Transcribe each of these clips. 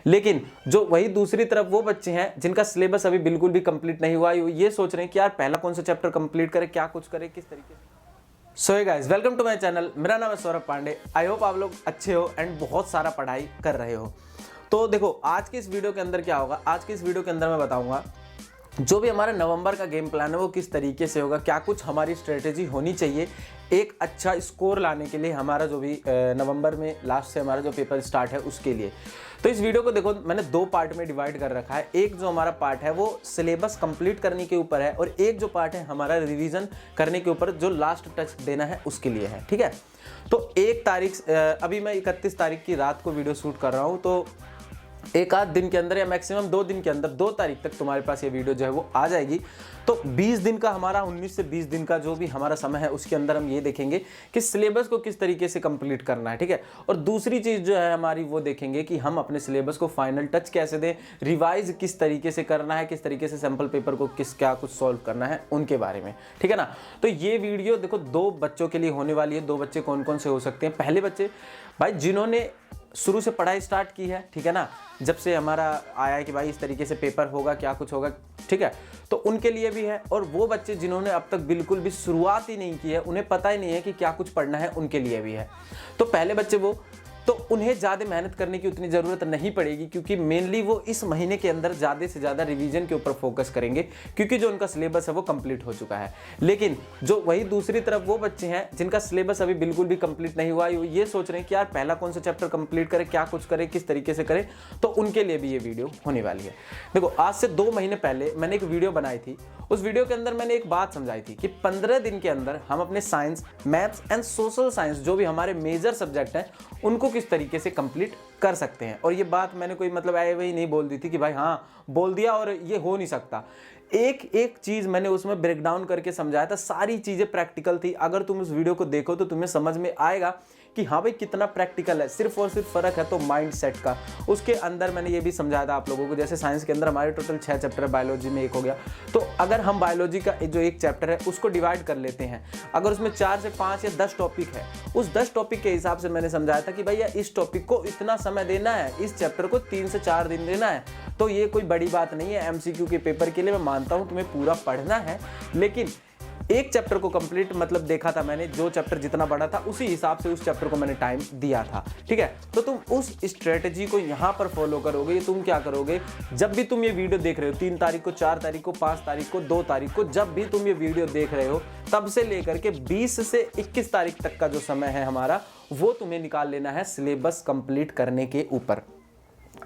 लेकिन जो वही दूसरी तरफ वो बच्चे हैं जिनका सिलेबस अभी बिल्कुल भी कंप्लीट नहीं हुआ, ये सोच रहे हैं कि यार पहला कौन सा चैप्टर कंप्लीट करें, क्या कुछ करें, किस तरीके से। So guys, welcome to my channel. मेरा नाम है सौरभ पांडे। आई होप आप लोग अच्छे हो एंड बहुत सारा पढ़ाई कर रहे हो। तो देखो, आज की इस वीडियो के अंदर क्या होगा, आज की इस वीडियो के अंदर मैं बताऊंगा जो भी हमारा नवंबर का गेम प्लान है वो किस तरीके से होगा, क्या कुछ हमारी स्ट्रेटेजी होनी चाहिए एक अच्छा स्कोर लाने के लिए, हमारा जो भी नवंबर में लास्ट से हमारा जो पेपर स्टार्ट है उसके लिए। तो इस वीडियो को देखो, मैंने दो पार्ट में डिवाइड कर रखा है। एक जो हमारा पार्ट है वो सिलेबस कंप्लीट करने के ऊपर है और एक जो पार्ट है हमारा रिवीजन करने के ऊपर, जो लास्ट टच देना है उसके लिए है। ठीक है, तो 1 तारीख, अभी मैं 31 तारीख की रात को वीडियो शूट कर रहा हूँ, तो एक आध दिन के अंदर या मैक्सिमम 2 दिन के अंदर, 2 तारीख तक तुम्हारे पास ये वीडियो जो है वो आ जाएगी। तो 20 दिन का हमारा, 19 से 20 दिन का जो भी हमारा समय है उसके अंदर हम ये देखेंगे कि सिलेबस को किस तरीके से कंप्लीट करना है। ठीक है, और दूसरी चीज़ जो है हमारी वो देखेंगे कि हम अपने सिलेबस को फाइनल टच कैसे दें, रिवाइज किस तरीके से करना है, किस तरीके से सैम्पल पेपर को क्या कुछ सॉल्व करना है उनके बारे में। ठीक है ना। तो ये वीडियो देखो 2 बच्चों के लिए होने वाली है। 2 बच्चे कौन कौन से हो सकते हैं? पहले बच्चे भाई जिन्होंने शुरू से पढ़ाई स्टार्ट की है, ठीक है ना, जब से हमारा आया है कि भाई इस तरीके से पेपर होगा, क्या कुछ होगा, ठीक है, तो उनके लिए भी है। और वो बच्चे जिन्होंने अब तक बिल्कुल भी शुरुआत ही नहीं की है, उन्हें पता ही नहीं है कि क्या कुछ पढ़ना है, उनके लिए भी है। तो पहले बच्चे वो, तो उन्हें ज़्यादा मेहनत करने की उतनी ज़रूरत नहीं पड़ेगी, क्योंकि मेनली वो इस महीने के अंदर ज़्यादा से ज़्यादा रिवीजन के ऊपर फोकस करेंगे, क्योंकि जो उनका सिलेबस है वो कंप्लीट हो चुका है। लेकिन जो वही दूसरी तरफ वो बच्चे हैं जिनका सिलेबस अभी बिल्कुल भी कंप्लीट नहीं हुआ, ये सोच रहे हैं कि यार पहला कौन सा चैप्टर कंप्लीट करें, क्या कुछ करें, किस तरीके से करें, तो उनके लिए भी ये वीडियो होने वाली है। देखो, आज से 2 महीने पहले मैंने एक वीडियो बनाई थी। उस वीडियो के अंदर मैंने एक बात समझाई थी कि 15 दिन के अंदर हम अपने science, maths and social science, जो भी हमारे मेजर सब्जेक्ट हैं, उनको किस तरीके से कंप्लीट कर सकते हैं। और ये बात मैंने कोई मतलब आए वही नहीं बोल दी थी कि भाई हाँ बोल दिया और ये हो नहीं सकता। एक एक चीज़ मैंने उसमें ब्रेक डाउन करके समझाया था, सारी चीज़ें प्रैक्टिकल थी। अगर तुम उस वीडियो को देखो तो तुम्हें समझ में आएगा कि हाँ भाई कितना प्रैक्टिकल है। सिर्फ और सिर्फ फ़र्क है तो माइंड सेट का। उसके अंदर मैंने ये भी समझाया था आप लोगों को, जैसे साइंस के अंदर हमारे टोटल 6 चैप्टर है, बायोलॉजी में 1 हो गया। तो अगर हम बायोलॉजी का जो 1 चैप्टर है उसको डिवाइड कर लेते हैं, अगर उसमें 4 से 5 या 10 टॉपिक है, उस 10 टॉपिक के हिसाब से मैंने समझाया था कि भैया इस टॉपिक को इतना समय देना है, इस चैप्टर को 3 से 4 दिन देना है। तो ये कोई बड़ी बात नहीं है। MCQ के पेपर के लिए मैं मानता हूँ तुम्हें पूरा पढ़ना है, लेकिन 1 चैप्टर को कंप्लीट मतलब देखा था मैंने, जो चैप्टर जितना बड़ा था उसी हिसाब से उस चैप्टर को मैंने टाइम दिया था। ठीक है, तो तुम उस स्ट्रेटजी को यहाँ पर फॉलो करोगे। तुम क्या करोगे, जब भी तुम ये वीडियो देख रहे हो, 3 तारीख को, 4 तारीख को, 5 तारीख को, 2 तारीख को, जब भी तुम ये वीडियो देख रहे हो, तब से लेकर के 20 से 21 तारीख तक का जो समय है हमारा, वो तुम्हें निकाल लेना है सिलेबस कंप्लीट करने के ऊपर।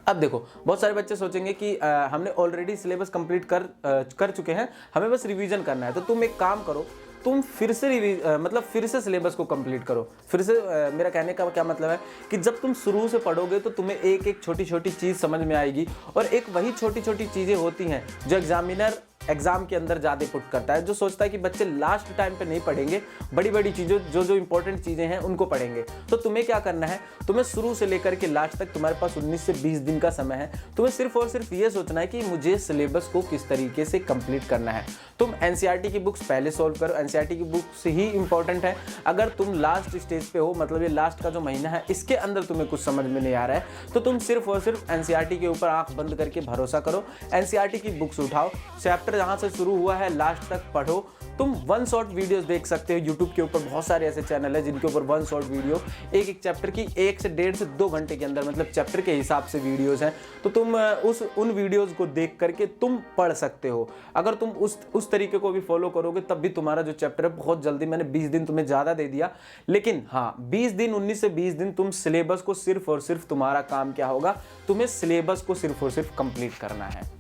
अब देखो, बहुत सारे बच्चे सोचेंगे कि हमने ऑलरेडी सिलेबस कंप्लीट कर चुके हैं, हमें बस रिवीजन करना है। तो तुम एक काम करो, तुम फिर से सिलेबस को कंप्लीट करो। फिर से मेरा कहने का क्या मतलब है कि जब तुम शुरू से पढ़ोगे तो तुम्हें एक एक छोटी छोटी चीज़ समझ में आएगी, और एक वही छोटी छोटी चीज़ें होती हैं जो एग्जामिनर एग्जाम के अंदर ज़्यादा पुट करता है, जो सोचता है कि बच्चे लास्ट टाइम पे नहीं पढ़ेंगे, बड़ी बड़ी चीज़ों जो इंपॉर्टेंट चीज़ें हैं उनको पढ़ेंगे। तो तुम्हें क्या करना है, तुम्हें शुरू से लेकर के लास्ट तक तुम्हारे पास 19 से 20 दिन का समय है। तुम्हें सिर्फ और सिर्फ ये सोचना है कि मुझे सिलेबस को किस तरीके से कंप्लीट करना है। तुम NCERT की बुक्स पहले सॉल्व करो, NCERT की बुक्स ही इंपॉर्टेंट है। अगर तुम लास्ट स्टेज पे हो, मतलब ये लास्ट का जो महीना है इसके अंदर तुम्हें कुछ समझ में नहीं आ रहा है, तो तुम सिर्फ और सिर्फ NCERT के ऊपर आंख बंद करके भरोसा करो। NCERT की बुक्स उठाओ, चैप्टर जहाँ से शुरू हुआ है लास्ट तक पढ़ो। तुम 1 शॉट वीडियोस देख सकते हो, यूट्यूब के ऊपर बहुत सारे ऐसे चैनल है जिनके ऊपर 1 शॉट वीडियो, एक चैप्टर की 1 से 1.5 से 2 घंटे के अंदर, मतलब चैप्टर के हिसाब से वीडियोस हैं। तो तुम उन वीडियोस को देख करके तुम पढ़ सकते हो। अगर तुम उस तरीके को भी फॉलो करोगे तब भी तुम्हारा जो चैप्टर है बहुत जल्दी, मैंने 20 दिन तुम्हें ज़्यादा दे दिया, लेकिन हाँ 20 दिन, 19 से 20 दिन तुम सिलेबस को, सिर्फ और सिर्फ तुम्हारा काम क्या होगा, तुम्हें सिलेबस को सिर्फ और सिर्फ कंप्लीट करना है।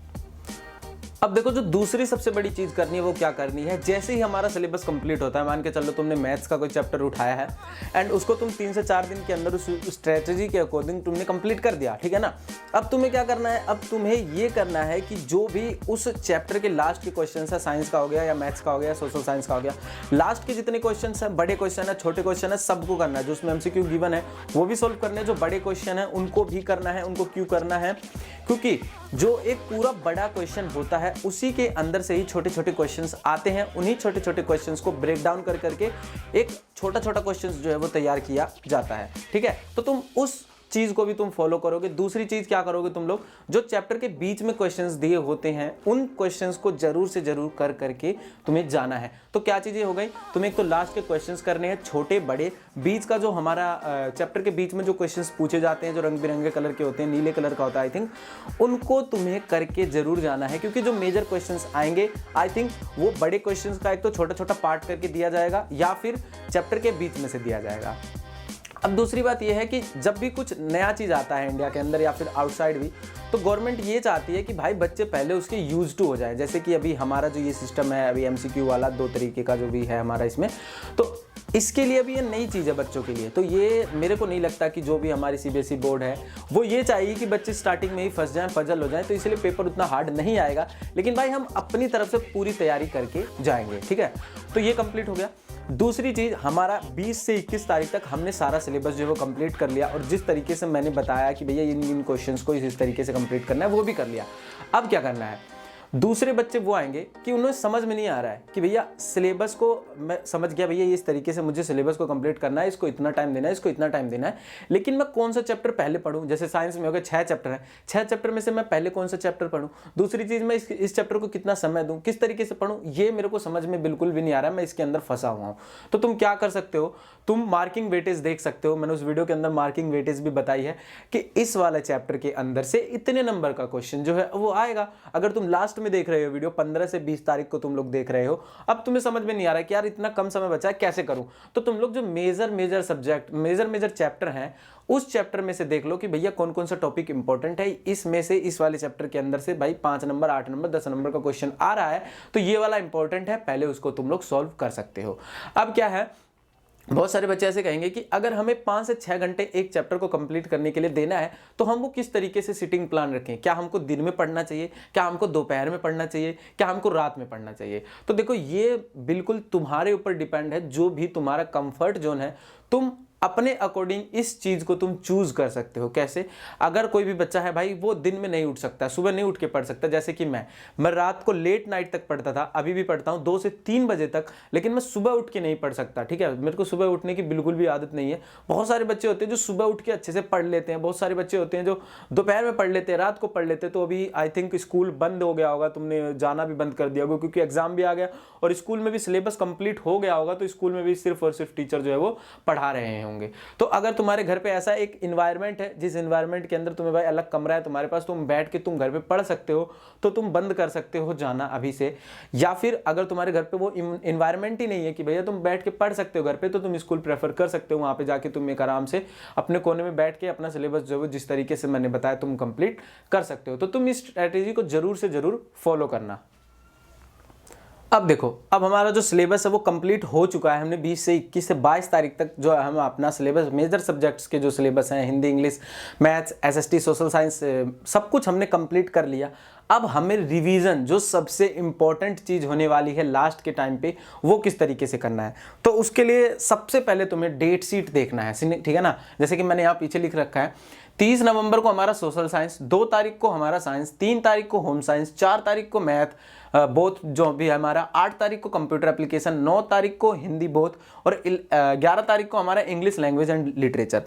अब देखो, जो दूसरी सबसे बड़ी चीज़ करनी है वो क्या करनी है, जैसे ही हमारा सिलेबस कंप्लीट होता है, मान के चलो तुमने मैथ्स का कोई चैप्टर उठाया है एंड उसको तुम 3 से 4 दिन के अंदर उस स्ट्रेटजी के अकॉर्डिंग तुमने कंप्लीट कर दिया, ठीक है ना। अब तुम्हें क्या करना है, अब तुम्हें ये करना है कि जो भी उस चैप्टर के लास्ट के क्वेश्चन है, साइंस का हो गया या मैथ्स का हो गया, सोशल साइंस का हो गया, लास्ट के जितने क्वेश्चन है, बड़े क्वेश्चन है, छोटे क्वेश्चन है, सबको करना है। जो उसमें MCQ गिवन है वो भी सोल्व करने हैं, जो बड़े क्वेश्चन है उनको भी करना है। उनको क्यों करना है, क्योंकि जो एक पूरा बड़ा क्वेश्चन होता है उसी के अंदर से ही छोटे छोटे क्वेश्चंस आते हैं। उन्हीं छोटे छोटे क्वेश्चंस को ब्रेक डाउन कर करके एक छोटा छोटा क्वेश्चंस जो है वो तैयार किया जाता है, ठीक है। तो तुम उस चीज को भी तुम फॉलो करोगे। दूसरी चीज क्या करोगे तुम लोग, जो चैप्टर के बीच में क्वेश्चंस दिए होते हैं उन क्वेश्चंस को जरूर से जरूर कर करके तुम्हें जाना है। तो क्या चीजें हो गई, तुम्हें एक तो लास्ट के क्वेश्चंस करने हैं छोटे बड़े, बीच का जो हमारा चैप्टर के बीच में जो क्वेश्चंस पूछे जाते हैं जो रंग बिरंगे कलर के होते हैं, नीले कलर का होता है आई थिंक, उनको तुम्हें करके जरूर जाना है। क्योंकि जो मेजर क्वेश्चंस आएंगे आई थिंक वो बड़े क्वेश्चंस का एक तो छोटा छोटा पार्ट करके दिया जाएगा या फिर चैप्टर के बीच में से दिया जाएगा। अब दूसरी बात यह है कि जब भी कुछ नया चीज़ आता है इंडिया के अंदर या फिर आउटसाइड भी, तो गवर्नमेंट ये चाहती है कि भाई बच्चे पहले उसके यूज टू हो जाए। जैसे कि अभी हमारा जो ये सिस्टम है अभी MCQ वाला 2 तरीके का जो भी है हमारा इसमें, तो इसके लिए भी ये नई चीज़ है बच्चों के लिए। तो ये मेरे को नहीं लगता कि जो भी हमारी CBSE बोर्ड है वो ये चाहिए कि बच्चे स्टार्टिंग में ही फंस जाएं, पजल हो जाएं, तो इसलिए पेपर उतना हार्ड नहीं आएगा। लेकिन भाई हम अपनी तरफ से पूरी तैयारी करके जाएंगे, ठीक है। तो ये कंप्लीट हो गया। दूसरी चीज़, हमारा 20 से 21 तारीख तक हमने सारा सिलेबस जो है वो कंप्लीट कर लिया, और जिस तरीके से मैंने बताया कि भैया इन क्वेश्चंस को इस तरीके से कंप्लीट करना है वो भी कर लिया। अब क्या करना है, दूसरे बच्चे वो आएंगे कि उन्हें समझ में नहीं आ रहा है कि भैया सिलेबस को मैं समझ गया, भैया इस तरीके से मुझे सिलेबस को कंप्लीट करना है, इसको इतना टाइम देना है, इसको इतना टाइम देना है, लेकिन मैं कौन सा चैप्टर पहले पढूं। जैसे साइंस में हो गया 6 चैप्टर है, 6 चैप्टर में से मैं पहले कौन सा चैप्टर पढूं, दूसरी चीज़ मैं इस चैप्टर को कितना समय दूं, किस तरीके से पढूं, ये मेरे को समझ में बिल्कुल भी नहीं आ रहा है, मैं इसके अंदर फंसा हुआ हूँ। तो तुम क्या कर सकते हो, तुम मार्किंग वेटेज देख सकते हो। मैंने उस वीडियो के अंदर मार्किंग वेटेज भी बताई है कि इस वाले चैप्टर के अंदर से इतने नंबर का क्वेश्चन जो है वो आएगा। अगर तुम लास्ट में देख रहे हो वीडियो 15 से 20 तारीख को तुम लोग देख रहे हो, अब तुम्हें समझ में नहीं आ रहा है कि यार इतना कम समय बचा है कैसे करूं, तो तुम लोग जो मेजर सब्जेक्ट मेजर चैप्टर हैं उस चैप्टर में से देख लो कि भैया कौन कौन सा टॉपिक इंपॉर्टेंट है, इसमें से इस वाले चैप्टर के अंदर से भाई 5 नंबर 8 नंबर 10 नंबर का क्वेश्चन आ रहा है, तो ये वाला इंपॉर्टेंट है, पहले उसको तुम लोग सॉल्व कर सकते हो। अब क्या है, बहुत सारे बच्चे ऐसे कहेंगे कि अगर हमें 5 से 6 घंटे एक चैप्टर को कंप्लीट करने के लिए देना है तो हम वो किस तरीके से सिटिंग प्लान रखें, क्या हमको दिन में पढ़ना चाहिए, क्या हमको दोपहर में पढ़ना चाहिए, क्या हमको रात में पढ़ना चाहिए। तो देखो ये बिल्कुल तुम्हारे ऊपर डिपेंड है, जो भी तुम्हारा कंफर्ट जोन है तुम अपने अकॉर्डिंग इस चीज़ को तुम चूज कर सकते हो। कैसे, अगर कोई भी बच्चा है भाई वो दिन में नहीं उठ सकता, सुबह नहीं उठ के पढ़ सकता, जैसे कि मैं रात को लेट नाइट तक पढ़ता था, अभी भी पढ़ता हूँ 2 से 3 बजे तक, लेकिन मैं सुबह उठ के नहीं पढ़ सकता, ठीक है, मेरे को सुबह उठने की बिल्कुल भी आदत नहीं है। बहुत सारे बच्चे होते हैं जो सुबह उठ के अच्छे से पढ़ लेते हैं, बहुत सारे बच्चे होते हैं जो दोपहर में पढ़ लेते हैं, रात को पढ़ लेते हैं। तो अभी आई थिंक स्कूल बंद हो गया होगा, तुमने जाना भी बंद कर दिया होगा क्योंकि एग्जाम भी आ गया और स्कूल में भी सिलेबस कंप्लीट हो गया होगा, तो स्कूल में भी सिर्फ और सिर्फ टीचर जो है वो पढ़ा रहे होंगे। तो अगर तुम्हारे घर पे ऐसा एक इन्वायरमेंट है जिस इन्वायरमेंट के अंदर तुम्हें भाई अलग कमरा है तुम्हारे पास, तुम बैठ के तुम घर पे पढ़ सकते हो, तो तुम बंद कर सकते हो जाना अभी से। या फिर अगर तुम्हारे घर पे वो इन्वायरमेंट ही नहीं है कि भैया तुम बैठ के पढ़ सकते हो घर पे, तो तुम स्कूल प्रेफर कर सकते हो, वहां पे जाके तुम एक आराम से अपने कोने में बैठ के अपना सिलेबस जो है जिस तरीके से मैंने बताया तुम कंप्लीट कर सकते हो। तो तुम इस स्ट्रेटेजी को जरूर से जरूर फॉलो करना। अब देखो, अब हमारा जो सिलेबस है वो कंप्लीट हो चुका है। हमने 20 से 21 से 22 तारीख तक जो है हम अपना सिलेबस, मेजर सब्जेक्ट्स के जो सिलेबस हैं, Hindi, English, maths, SST, social science, सब कुछ हमने कंप्लीट कर लिया। अब हमें रिवीजन, जो सबसे इंपॉर्टेंट चीज़ होने वाली है लास्ट के टाइम पे, वो किस तरीके से करना है। तो उसके लिए सबसे पहले तुम्हें डेट शीट देखना है, ठीक है ना। जैसे कि मैंने यहाँ पीछे लिख रखा है 30 नवंबर को हमारा सोशल साइंस, 2 तारीख को हमारा साइंस, 3 तारीख को होम साइंस, 4 तारीख को मैथ बोथ जो भी हमारा, 8 तारीख को कंप्यूटर एप्लीकेशन, 9 तारीख को हिंदी बोथ, और 11 तारीख को हमारा इंग्लिश लैंग्वेज एंड लिटरेचर।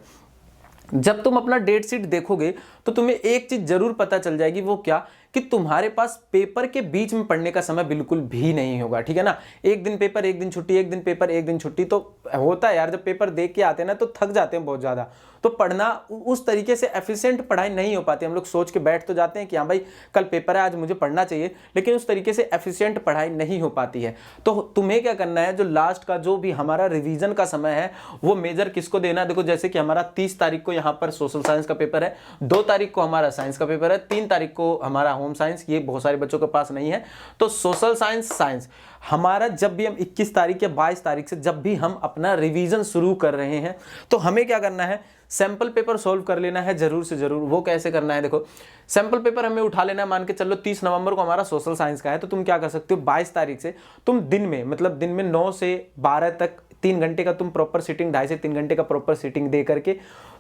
जब तुम अपना डेट शीट देखोगे तो तुम्हें एक चीज जरूर पता चल जाएगी, वो क्या, कि तुम्हारे पास पेपर के बीच में पढ़ने का समय बिल्कुल भी नहीं होगा, ठीक है ना। एक दिन पेपर एक दिन छुट्टी, एक दिन पेपर एक दिन छुट्टी, तो होता है यार, जब पेपर देख के आते हैं ना तो थक जाते हैं बहुत ज़्यादा। तो पढ़ना उस तरीके से एफिशिएंट पढ़ाई नहीं हो पाती। हम लोग सोच के बैठ तो जाते हैं कि हाँ भाई कल पेपर है आज मुझे पढ़ना चाहिए, लेकिन उस तरीके से एफिशिएंट पढ़ाई नहीं हो पाती है। तो तुम्हें क्या करना है, जो लास्ट का जो भी हमारा रिवीजन का समय है वो मेजर किसको देना है। देखो जैसे कि हमारा 30 तारीख को यहाँ पर सोशल साइंस का पेपर है, 2 तारीख को हमारा साइंस का पेपर है, 3 तारीख को हमारा होम साइंस, ये बहुत सारे बच्चों के पास नहीं है। तो सोशल साइंस हमारा जब भी हम 21 तारीख या 22 तारीख से जब भी हम अपना रिवीजन शुरू कर रहे हैं, तो हमें क्या करना है, सैंपल पेपर सॉल्व कर लेना है जरूर से जरूर। वो कैसे करना है, देखो सैंपल पेपर हमें उठा लेना है। मान के चलो 30 नवंबर को हमारा सोशल साइंस का है, तो तुम क्या कर सकते हो, 22 तारीख से तुम दिन में, मतलब दिन में 9 से 12 तक 3 घंटे का तुम प्रॉपर सिटिंग, 2.5 से 3 घंटे का प्रॉपर सिटिंग दे करके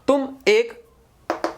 तुम एक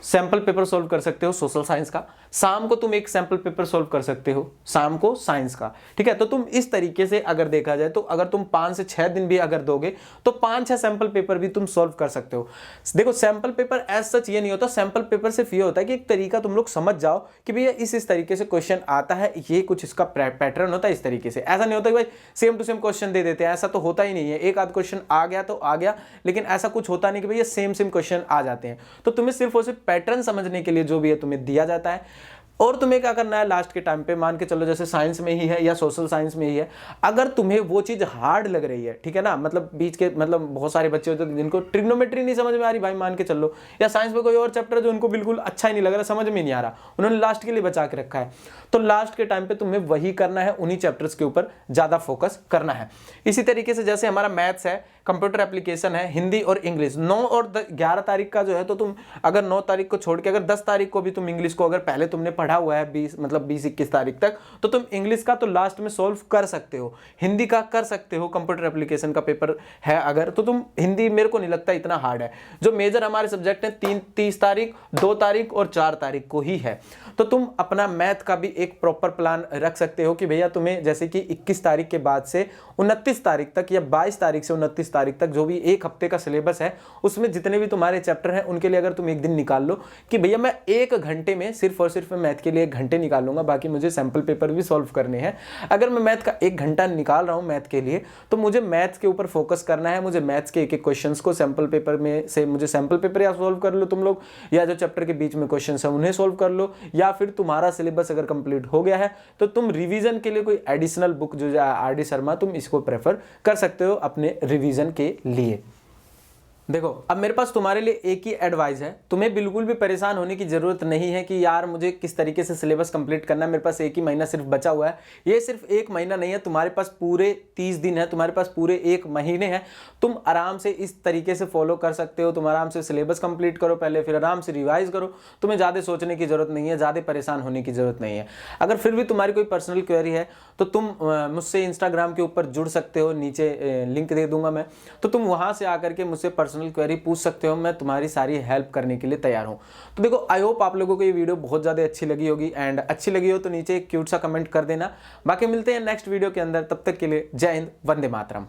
सैंपल पेपर सोल्व कर सकते हो सोशल साइंस का, शाम को तुम एक सैंपल पेपर सोल्व कर सकते हो शाम को साइंस का, ठीक है। तो तुम इस तरीके से अगर देखा जाए तो अगर तुम 5 से 6 दिन भी अगर दोगे तो 5-6 सैंपल पेपर भी तुम सोल्व कर सकते हो। देखो सैंपल पेपर एज सच ये नहीं होता, सैंपल पेपर सिर्फ ये होता है कि एक तरीका तुम लोग समझ जाओ कि भैया इस तरीके से क्वेश्चन आता है, ये कुछ इसका पैटर्न होता है इस तरीके से। ऐसा नहीं होता कि भाई सेम टू सेम क्वेश्चन दे देते हैं, ऐसा तो होता ही नहीं है। एक आध क्वेश्चन आ गया तो आ गया, लेकिन ऐसा कुछ होता नहीं कि भैया सेम क्वेश्चन आ जाते हैं। तो तुम्हें सिर्फ और सिर्फ पैटर्न समझने के लिए जो भी है तुम्हें दिया जाता है। और तुम्हें क्या करना है लास्ट के टाइम पे, मान के चलो जैसे साइंस में ही है या सोशल साइंस में ही है, अगर तुम्हें वो चीज हार्ड लग रही है, ठीक है ना, मतलब बीच के मतलब बहुत सारे बच्चे होते हैं जिनको ट्रिग्नोमेट्री नहीं समझ में आ रही भाई, मान के चलो, या साइंस में कोई और चैप्टर जो उनको बिल्कुल अच्छा ही नहीं लग रहा, समझ में नहीं आ रहा, उन्होंने लास्ट के लिए बचा के रखा है, तो लास्ट के टाइम पे तुम्हें वही करना है, उन्हीं चैप्टर्स के ऊपर ज्यादा फोकस करना है। इसी तरीके से जैसे हमारा मैथ्स है, कंप्यूटर एप्लीकेशन है, हिंदी और इंग्लिश, 9 और 11 तारीख का जो है, तो तुम अगर 9 तारीख को छोड़ के अगर 10 तारीख को भी तुम इंग्लिश को अगर पहले तुमने पढ़ा हुआ है 20-21 तारीख तक, तो तुम इंग्लिश का तो लास्ट में सोल्व कर सकते हो, हिंदी का कर सकते हो, कंप्यूटर एप्लीकेशन का पेपर है अगर, तो तुम हिंदी मेरे को नहीं लगता इतना हार्ड है। जो मेजर हमारे सब्जेक्ट हैं 30 तारीख, 2 तारीख और 4 तारीख को ही है, तो तुम अपना मैथ का भी एक प्रॉपर प्लान रख सकते हो कि भैया तुम्हें जैसे कि 21 तारीख के बाद से 29 तारीख तक या 22 तारीख से 29 तारीख तक जो भी एक हफ्ते का सिलेबस है, उसमें जितने भी तुम्हारे चैप्टर हैं उनके लिए अगर तुम एक दिन निकाल लो कि भैया मैं 1 घंटे में सिर्फ और सिर्फ मैथ के लिए 1 घंटे निकाल लूंगा, बाकी मुझे सैंपल पेपर भी सॉल्व करने हैं। अगर मैं मैथ का 1 घंटा निकाल रहा हूं मैथ के लिए, तो मुझे मैथ्स के ऊपर फोकस करना है, मुझे मैथ्स के एक क्वेश्चंस को सैंपल पेपर में से मुझे सैंपल पेपर या सोल्व कर लो तुम लोग, या जो चैप्टर के बीच में क्वेश्चन है उन्हें सोल्व कर लो, या फिर तुम्हारा सिलेबस अगर कंप्लीट हो गया है तो तुम रिवीजन के लिए कोई एडिशनल बुक जो आर.डी. शर्मा, तुम इसको प्रेफर कर सकते हो अपने रिवीजन के लिए। देखो अब मेरे पास तुम्हारे लिए एक ही एडवाइस है, तुम्हें बिल्कुल भी परेशान होने की जरूरत नहीं है कि यार मुझे किस तरीके से सिलेबस कंप्लीट करना है, मेरे पास 1 ही महीना सिर्फ बचा हुआ है। ये सिर्फ 1 महीना नहीं है, तुम्हारे पास पूरे 30 दिन है, तुम्हारे पास पूरे 1 महीने हैं। तुम आराम से इस तरीके से फॉलो कर सकते हो, तुम आराम से सिलेबस कंप्लीट करो पहले, फिर आराम से रिवाइज करो। तुम्हें ज़्यादा सोचने की जरूरत नहीं है, ज़्यादा परेशान होने की जरूरत नहीं है। अगर फिर भी तुम्हारी कोई पर्सनल क्वेरी है तो तुम मुझसे इंस्टाग्राम के ऊपर जुड़ सकते हो, नीचे लिंक दे दूंगा मैं, तो तुम वहाँ से आकर के मुझसे पर्सनल क्वेरी पूछ सकते हो, मैं तुम्हारी सारी हेल्प करने के लिए तैयार हूँ। तो देखो आई होप आप लोगों को ये वीडियो बहुत ज़्यादा अच्छी लगी होगी, एंड अच्छी लगी हो तो नीचे एक क्यूट सा कमेंट कर देना। बाकी मिलते हैं नेक्स्ट वीडियो के अंदर, तब तक के लिए जय हिंद, वंदे मातरम।